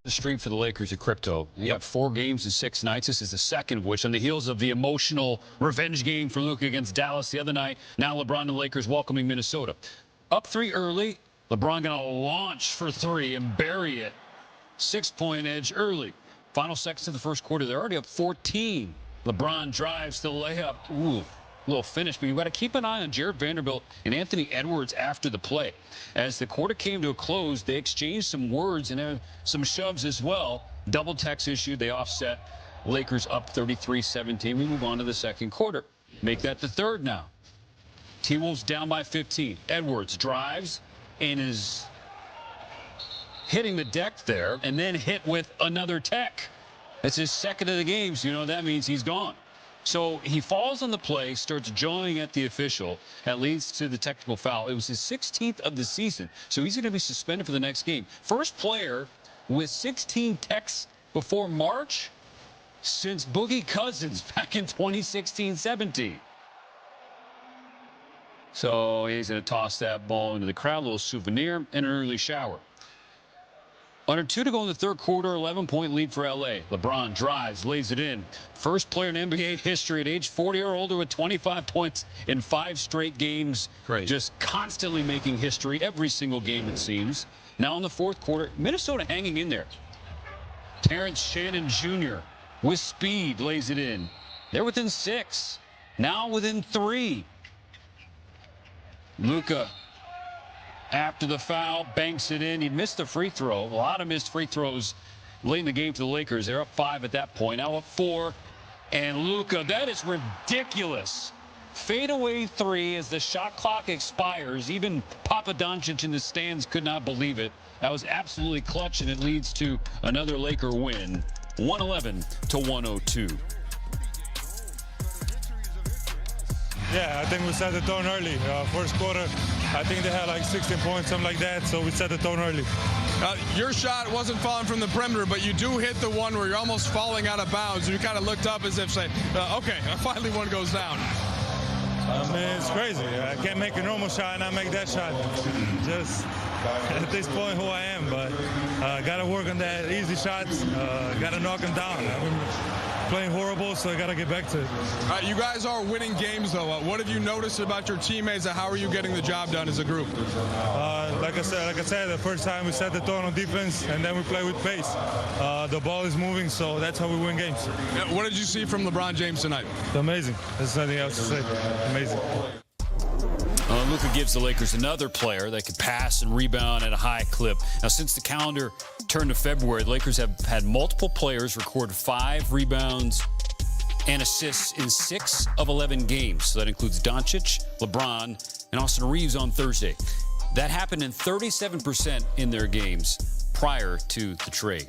The street for the Lakers at Crypto. You got 4 games in 6 nights. This is the second of which on the heels of the emotional revenge game for Luka against Dallas the other night. Now LeBron and the Lakers welcoming Minnesota. Up 3 early. LeBron going to launch for 3 and bury it. 6-point edge early. Final seconds of the first quarter. They're already up 14. LeBron drives the layup. Ooh. Little finish, but you've got to keep an eye on Jared Vanderbilt and Anthony Edwards after the play. As the quarter came to a close, they exchanged some words and some shoves as well. Double text issued, they offset. Lakers up 33-17. We move on to the second quarter. Make that the third now. T-Wolves down by 15. Edwards drives and is hitting the deck there and then hit with another tech. That's his second of the game, so you know that means he's gone. So he falls on the play, starts jawing at the official. That leads to the technical foul. It was his 16th of the season, so he's going to be suspended for the next game. First player with 16 techs before March since Boogie Cousins back in 2016-17. So he's going to toss that ball into the crowd, a little souvenir, and an early shower. Under 2 to go in the third quarter, 11-point lead for L.A. LeBron drives, lays it in. First player in NBA history at age 40 or older with 25 points in 5 straight games. Great. Just constantly making history every single game, it seems. Now in the fourth quarter, Minnesota hanging in there. Terrence Shannon Jr. with speed lays it in. They're within 6. Now within 3. Luka, after the foul, banks it in. He missed the free throw. A lot of missed free throws late in the game for the Lakers. They're up 5 at that point. Now up 4. And Luka, that is ridiculous. Fadeaway 3 as the shot clock expires. Even Papa Doncic in the stands could not believe it. That was absolutely clutch, and it leads to another Laker win, 111-102. Yeah, I think we set the tone early. First quarter, I think they had like 16 points, something like that, so we set the tone early. Your shot wasn't falling from the perimeter, but you do hit the one where you're almost falling out of bounds. You kind of looked up as if saying, okay, finally one goes down. I mean, it's crazy. I can't make a normal shot and I make that shot. Just at this point who I am, but got to work on that easy shots. Got to knock them down. I've been playing horrible, so I got to get back to it. You guys are winning games, though. What have you noticed about your teammates, and how are you getting the job done as a group? Like I said, the first time we set the tone on defense, and then we play with pace. The ball is moving, so that's how we win games. What did you see from LeBron James tonight? It's amazing. There's nothing else to say. Amazing. Luka gives the Lakers another player that could pass and rebound at a high clip. Now, since the calendar turned to February, the Lakers have had multiple players record 5 rebounds and assists in 6 of 11 games. So that includes Doncic, LeBron, and Austin Reeves on Thursday. That happened in 37% in their games prior to the trade.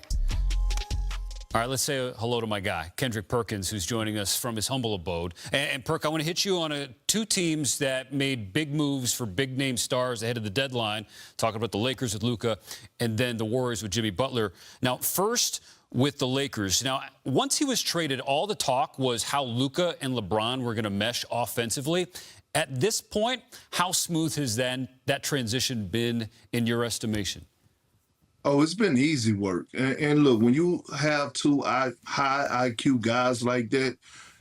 All right, let's say hello to my guy, Kendrick Perkins, who's joining us from his humble abode. And Perk, I want to hit you on 2 teams that made big moves for big-name stars ahead of the deadline, talking about the Lakers with Luka and then the Warriors with Jimmy Butler. Now, first with the Lakers. Now, once he was traded, all the talk was how Luka and LeBron were going to mesh offensively. At this point, how smooth has that transition been in your estimation? Oh, it's been easy work. And look, when you have 2 high IQ guys like that,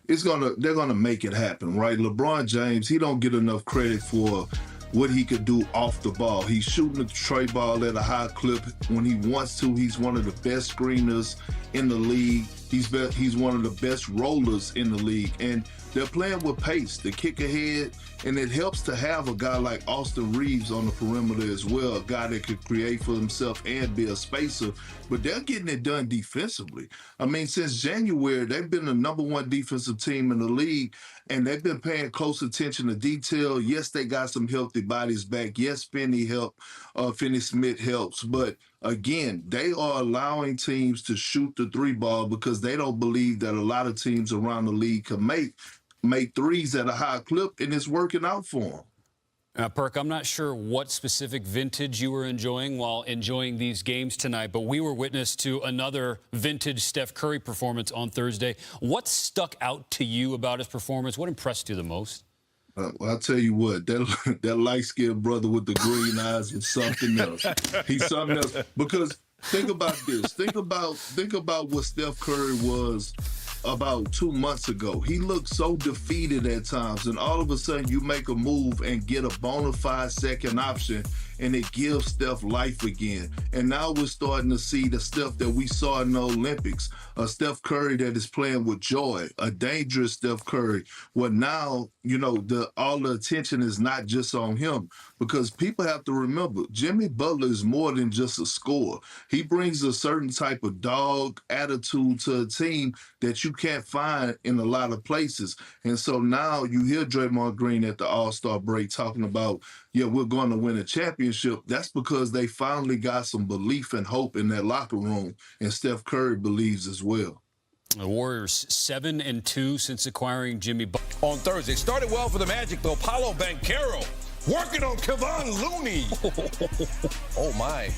they're gonna make it happen, right? LeBron James, he don't get enough credit for what he could do off the ball. He's shooting the tray ball at a high clip when he wants to. He's one of the best screeners in the league. He's one of the best rollers in the league. And they're playing with pace, the kick ahead, and it helps to have a guy like Austin Reeves on the perimeter as well, a guy that could create for himself and be a spacer. But they're getting it done defensively. I mean, since January, they've been the #1 defensive team in the league, and they've been paying close attention to detail. Yes, they got some healthy bodies back. Yes, Finney Smith helps. But again, they are allowing teams to shoot the 3 ball because they don't believe that a lot of teams around the league can make threes at a high clip, and it's working out for them. Perk, I'm not sure what specific vintage you were enjoying while enjoying these games tonight, but we were witness to another vintage Steph Curry performance on Thursday. What stuck out to you about his performance? What impressed you the most? Well, I'll tell you what, that light-skinned brother with the green eyes is something else. He's something else because Think about this. Think about what Steph Curry was about 2 months ago. He looked so defeated at times, and all of a sudden you make a move and get a bona fide second option, and it gives Steph life again. And now we're starting to see the Steph that we saw in the Olympics, a Steph Curry that is playing with joy, a dangerous Steph Curry. Well, now, all the attention is not just on him, because people have to remember, Jimmy Butler is more than just a scorer. He brings a certain type of dog attitude to a team that you can't find in a lot of places. And so now you hear Draymond Green at the All-Star break talking about, we're going to win a championship. That's because they finally got some belief and hope in that locker room, and Steph Curry believes as well. The Warriors 7-2 since acquiring Jimmy Butler. On Thursday, started well for the Magic, though. Paulo Banchero working on Kevon Looney. Oh, my.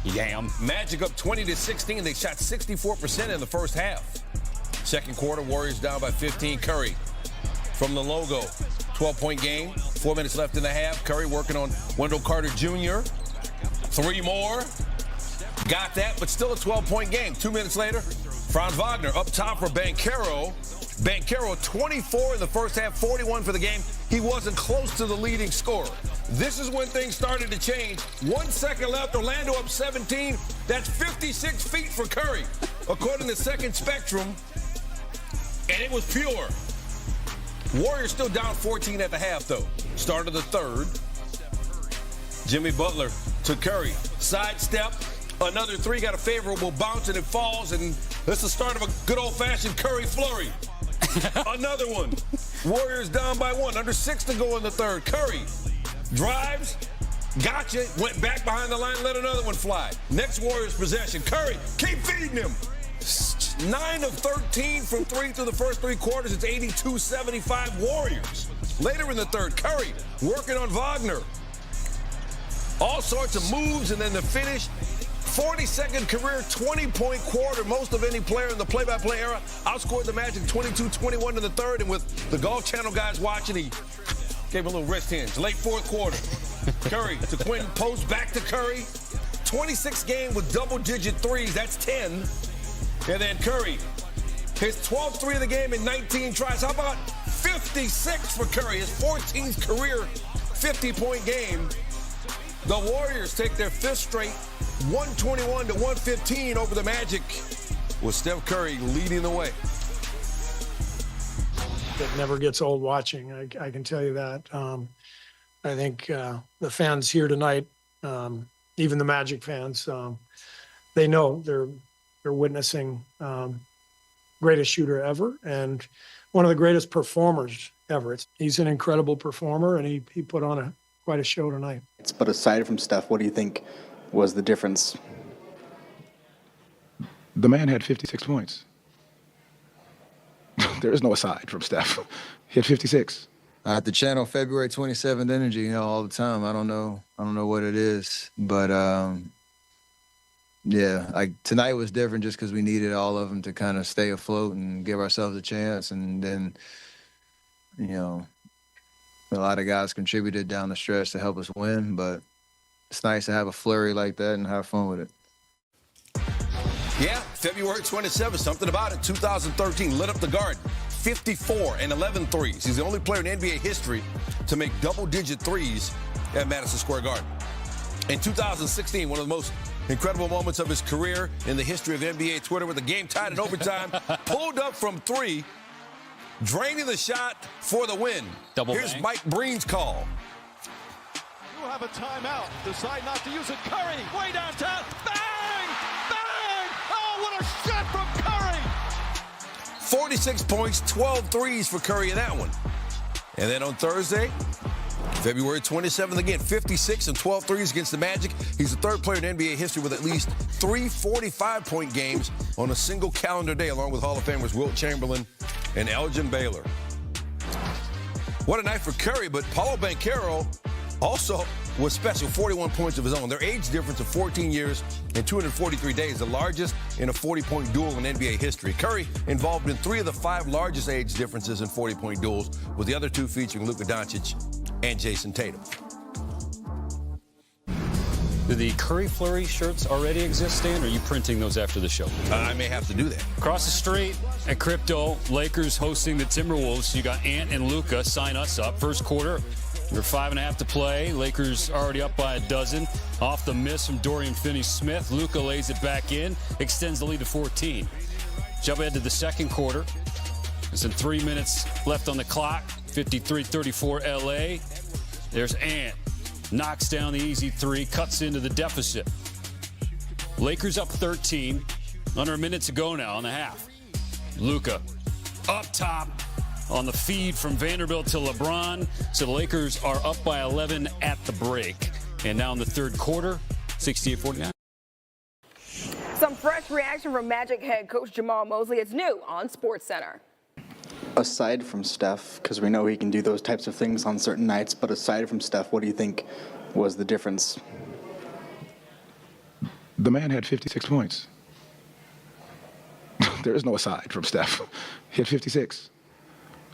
Yam. Magic up 20-16. They shot 64% in the first half. Second quarter, Warriors down by 15. Curry from the logo. 12-point game. 4 minutes left in the half. Curry working on Wendell Carter Jr. 3 more. Got that, but still a 12-point game. 2 minutes later, Franz Wagner up top for Banchero. Banchero 24 in the first half, 41 for the game. He wasn't close to the leading scorer. This is when things started to change. 1 second left, Orlando up 17. That's 56 feet for Curry, according to Second Spectrum. And it was pure. Warriors still down 14 at the half, though. Start of the third. Jimmy Butler to Curry. Sidestep. Another three, got a favorable bounce, and it falls. And that's the start of a good old-fashioned Curry flurry. Another one. Warriors down by 1. Under 6 to go in the third. Curry drives. Gotcha. Went back behind the line, let another one fly. Next Warriors possession. Curry, keep feeding him. 9 of 13 from 3 through the first 3 quarters. It's 82-75 Warriors. Later in the third, Curry working on Wagner. All sorts of moves, and then the finish. 42nd career 20-point quarter, most of any player in the play-by-play era. Outscored the Magic 22-21 in the third, and with the Golf Channel guys watching, he gave him a little wrist hinge. Late fourth quarter. Curry to Quentin, post back to Curry. 26 game with double-digit threes. That's 10. And then Curry, his 12th three of the game in 19 tries. How about 56 for Curry, his 14th career 50-point game. The Warriors take their 5th straight, 121-115 over the Magic, with Steph Curry leading the way. It never gets old watching, I can tell you that. I think the fans here tonight, even the Magic fans, they know they're witnessing greatest shooter ever and one of the greatest performers ever. He's an incredible performer, and he put on quite a show tonight. But aside from Steph, what do you think was the difference? The man had 56 points. There is no aside from Steph. He had 56. I have to channel February 27th energy, all the time. I don't know what it is, but tonight was different just because we needed all of them to kind of stay afloat and give ourselves a chance. And then, a lot of guys contributed down the stretch to help us win, but it's nice to have a flurry like that and have fun with it. Yeah, February 27th, something about it. 2013, lit up the Garden. 54 and 11 threes. He's the only player in NBA history to make double-digit threes at Madison Square Garden. In 2016, one of the most incredible moments of his career in the history of NBA Twitter, with the game tied in overtime, pulled up from 3, draining the shot for the win. Here's bang. Mike Breen's call. You have a timeout. Decide not to use it. Curry, way downtown. Bang! Bang! Oh, what a shot from Curry! 46 points, 12 threes for Curry in that one. And then on Thursday, February 27th, again, 56 and 12 threes against the Magic. He's the 3rd player in NBA history with at least 3 45-point games on a single calendar day, along with Hall of Famers Wilt Chamberlain and Elgin Baylor. What a night for Curry, but Paulo Banchero also was special, 41 points of his own. Their age difference of 14 years and 243 days, the largest in a 40-point duel in NBA history. Curry involved in 3 of the 5 largest age differences in 40-point duels, with the other 2 featuring Luka Doncic and Jason Tatum. Do the Curry Flurry shirts already exist, Stan, or are you printing those after the show? I may have to do that. Across the street at Crypto, Lakers hosting the Timberwolves. You got Ant and Luka. Sign us up. First quarter, we're 5.5 to play. Lakers already up by a dozen. Off the miss from Dorian Finney-Smith. Luka lays it back in, extends the lead to 14. Jump ahead to the second quarter. There's 3 minutes left on the clock. 53-34 LA. There's Ant. Knocks down the easy three, cuts into the deficit. Lakers up 13. Under a minute to go now on the half. Luka up top on the feed from Vanderbilt to LeBron. So the Lakers are up by 11 at the break. And now in the third quarter, 68-49. Some fresh reaction from Magic head coach Jamal Mosley. It's new on SportsCenter. Aside from Steph, because we know he can do those types of things on certain nights, but aside from Steph, what do you think was the difference? The man had 56 points. There is no aside from Steph. He had 56.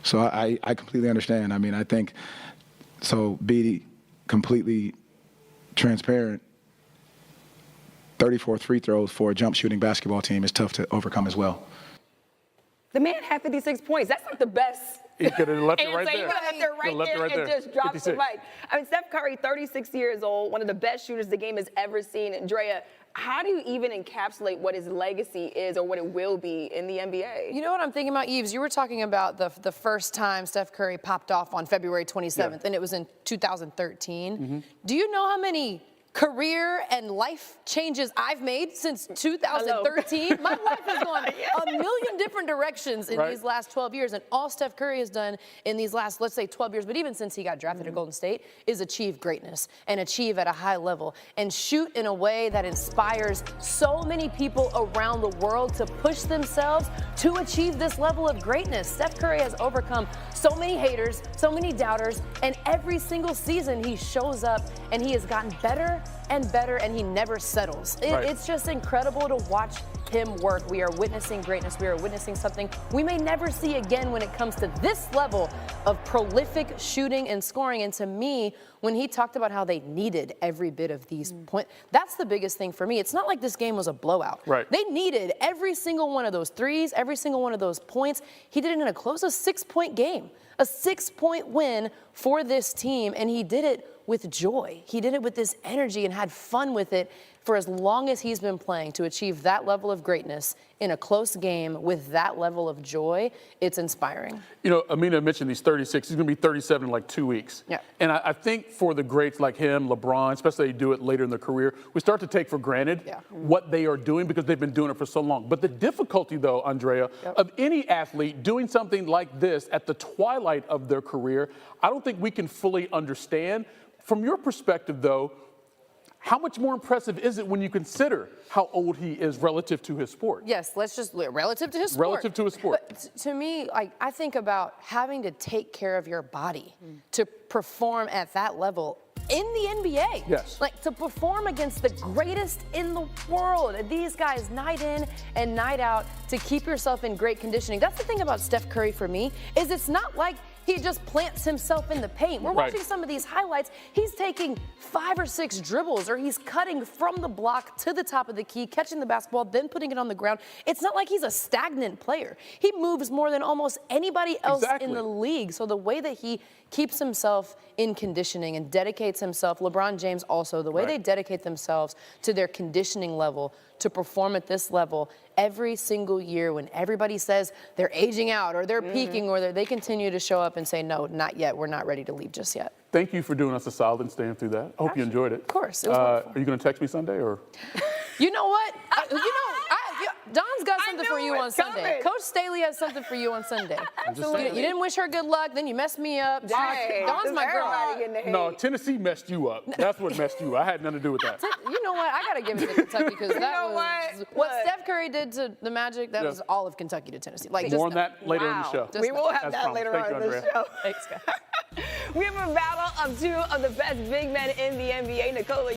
So I completely understand. I mean, I think, so be completely transparent, 34 free throws for a jump shooting basketball team is tough to overcome as well. The man had 56 points. That's like the best. He could have left it right there. You could have left it right there and just dropped the mic. I mean, Steph Curry, 36 years old, one of the best shooters the game has ever seen. Andrea, how do you even encapsulate what his legacy is or what it will be in the NBA? You know what I'm thinking about, Yves? You were talking about the first time Steph Curry popped off on February 27th, and it was in 2013. Mm-hmm. Do you know how many career and life changes I've made since 2013. My life has gone a million different directions in these last 12 years. And all Steph Curry has done in these last, let's say, 12 years, but even since he got drafted to Golden State, is achieve greatness and achieve at a high level and shoot in a way that inspires so many people around the world to push themselves to achieve this level of greatness. Steph Curry has overcome so many haters, so many doubters, and every single season he shows up and he has gotten better and better, and he never settles. It's just incredible to watch him work. We are witnessing greatness. We are witnessing something we may never see again when it comes to this level of prolific shooting and scoring. And to me, when he talked about how they needed every bit of these points, that's the biggest thing for me. It's not like this game was a blowout. They needed every single one of those threes, every single one of those points. He did it in a 6-point game, a 6-point win for this team, and he did it with joy. He did it with this energy and had fun with it for as long as he's been playing. To achieve that level of greatness in a close game with that level of joy, it's inspiring. You know, Amina mentioned he's 36. He's going to be 37 in like 2 weeks. Yeah. And I think for the greats like him, LeBron, especially they do it later in their career, we start to take for granted what they are doing because they've been doing it for so long. But the difficulty, though, Andrea, of any athlete doing something like this at the twilight of their career, I don't think we can fully understand. From your perspective, though, how much more impressive is it when you consider how old he is relative to his sport? Yes, let's just relative to his sport. Relative to his sport. But to me, I think about having to take care of your body to perform at that level in the NBA. Yes. Like to perform against the greatest in the world. These guys night in and night out to keep yourself in great conditioning. That's the thing about Steph Curry for me, is it's not like he just plants himself in the paint. We're watching some of these highlights. He's taking 5 or 6 dribbles, or he's cutting from the block to the top of the key, catching the basketball, then putting it on the ground. It's not like he's a stagnant player. He moves more than almost anybody else in the league. So the way that he keeps himself in conditioning and dedicates himself, LeBron James also, the way they dedicate themselves to their conditioning level to perform at this level every single year when everybody says they're aging out or they're peaking or they continue to show up and say, no, not yet. We're not ready to leave just yet. Thank you for doing us a solid and staying through that. I hope you enjoyed it. Of course. It was wonderful. Are you going to text me Sunday or? You know what? Don's got something for you on Sunday. Coach Staley has something for you on Sunday. You didn't wish her good luck, then you messed me up. Don's my girl. No, Tennessee messed you up. That's what messed you up. I had nothing to do with that. You know what? I got to give it to Kentucky because that was what Steph Curry did to the Magic. That was all of Kentucky to Tennessee. Like more on that later in the show. We will have that later on in the show. Thanks, guys. We have a battle of 2 of the best big men in the NBA. Nicola.